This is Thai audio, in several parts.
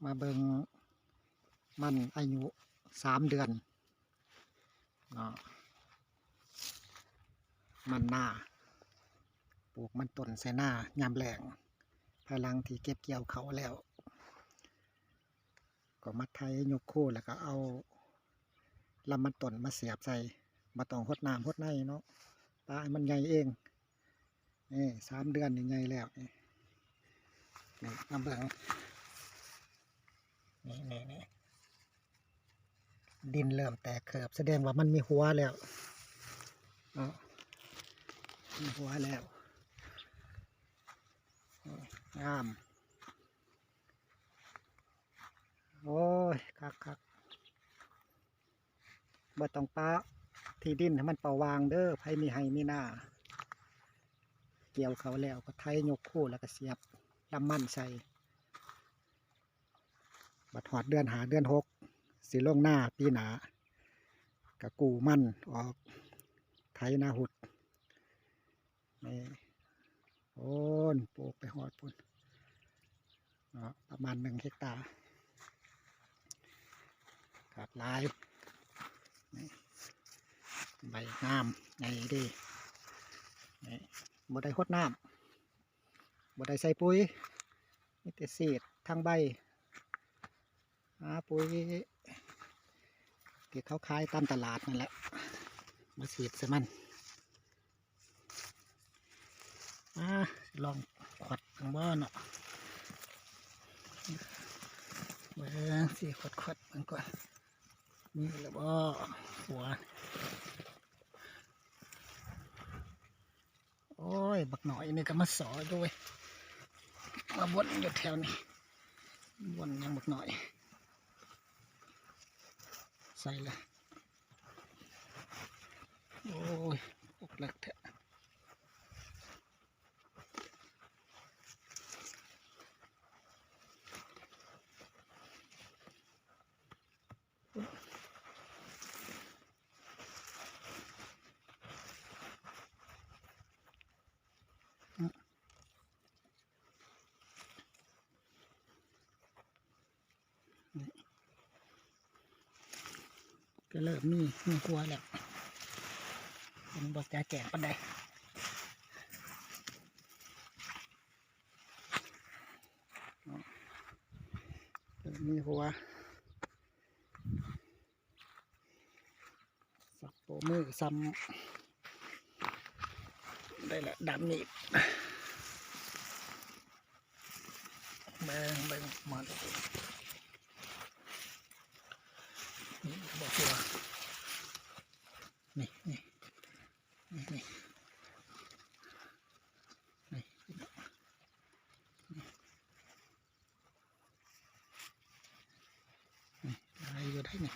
มาเบิ่งมันอายุ3 เดือนมันหน้าปลูกมันต้นใส่หน้ายามแล้งภายหลังที่เก็บเกี่ยวเขาแล้วก็มัดไทยยกโค่แล้วก็เอาลำมันต้นมาเสียบใส่มาต้องหดน้ำหดในเนาะปลามันใหญ่เองนี่3 เดือนนี่ใหญ่แล้วนี่มาเบิ่งนี่ดินเริ่มแตกเขิบแสดงว่ามันมีหัวแล้วมีหัวแล้วงามโอ้ยคักบ่ต้องปะที่ดินให้มันเป่าวางเด้อไผมีให้มีหน้าเกี่ยวเขาแล้วก็ไถยกคู่แล้วก็เสียบลำมันใส่บัดหอดเดือน5 เดือน 6สิลงหน้าปีหนากะกูมันออกไถนาหุดนี่โอ้นปลูกไปหอดพุ่นประมาณ1 เฮกตาร์ครับลายใบงามไงดีบ่ได้หดน้ำบ่ได้ใส่ปุ๋ยมีแต่สีดทางใบปุ๋ยที่เขาขายตามตลาดนั่นแหละมาสีดใส่มันลองขวดทางบ้านเนาะเบิ่งสิขวดมันก่อนนี่แหละบ่หัวโอ้ยบักหน่อยนี่ก็มาสอด้วยมาวนอยู่แถวนี้วนยังบักหน่อยใส่เลยโอ้ยปกเล็กแท้ก็เริ่มมีหัวแล้วเป็นบทจะแจกปันใดมีหัวสับโปมือซ้ำได้ละดำนี่เบิ่งหมดนี่บอกตัวนี่ได้อยู่ได้นี่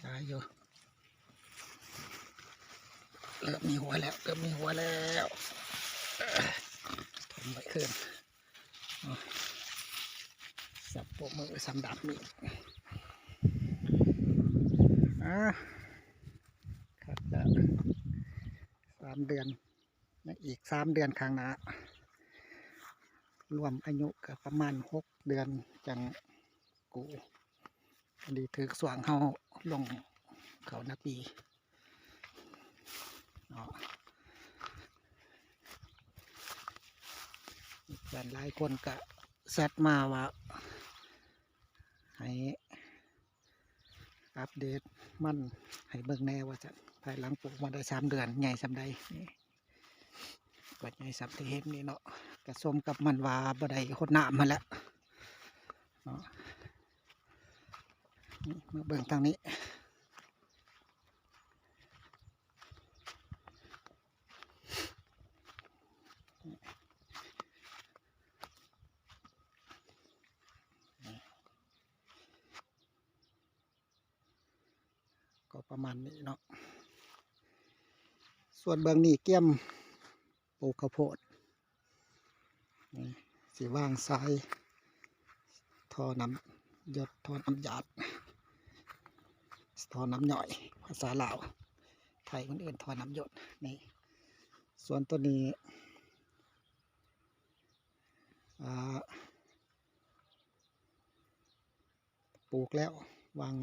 ได้อยู่เริ่มมีหัวแล้วทำไว้ขึ้นสับโปมือซ้ำดับนี่ครับจะ3 เดือนอีก3 เดือนข้างหน้ารวมอายุกับประมาณ6 เดือนจังกูดีถือสว่างเฮาลงเขานาปีหลายคนก็แซดมาว่าให้อัปเดตมันให้เบิ่งแน่ว่าจะภายหลังปลูกมาได้3 เดือนใหญ่สำใดนี่ก็ใหญ่สำที่เห็นนี่เนาะกระสมกับมันว่าบ่ได้หดน้ำมาแล้วเนาะมาเบิ่งทางนี้ก็ประมาณนี้เนาะส่วนเบื้องนี้เกี่ยมปลูกข้าวโพดสีว่างซ้ายท่อน้ำหยดท่อน้ำหยาดท่อน้ำหน่อยภาษาลาวไทยคนอื่นท่อน้ำหยดนี่ส่วนตัวนี้ ปลูกแล้ววาง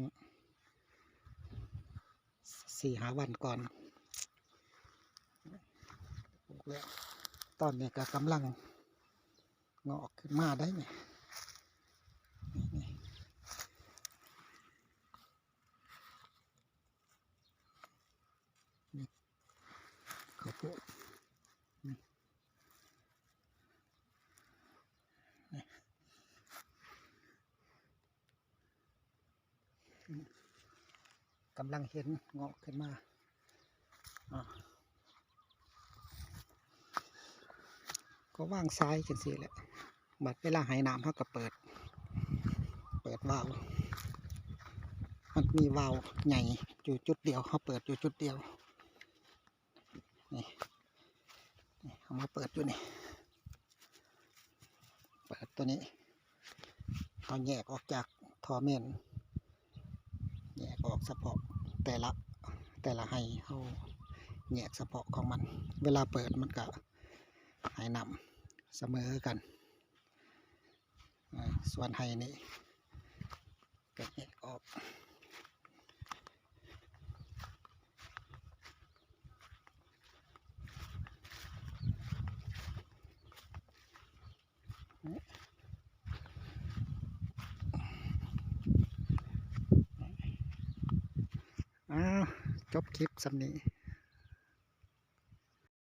4-5 วันก่อนปลูกแล้วตอนนี้ก็กำลังงอกขึ้นมาได้เนี่ยนี่ข้าวโพดกำลังเห็นงอกขึ้นมาก็ว่างซ้ายจังสิแหละบัดเวลาหายน้ำเขาก็เปิดวาล์วมันมีวาล์วใหญ่อยู่จุดเดียวเขาเปิดอยู่จุดเดียวนี่เขามาเปิดอยู่นี่เปิดตัวนี้เขาแยกออกจากท่อเมนแยกออกเฉพาะแต่ละให้เขาแยกเฉพาะของมันเวลาเปิดมันก็ให้นำเสมอกันส่วนให้นี่ก็แยกออกจบคลิปสำนี้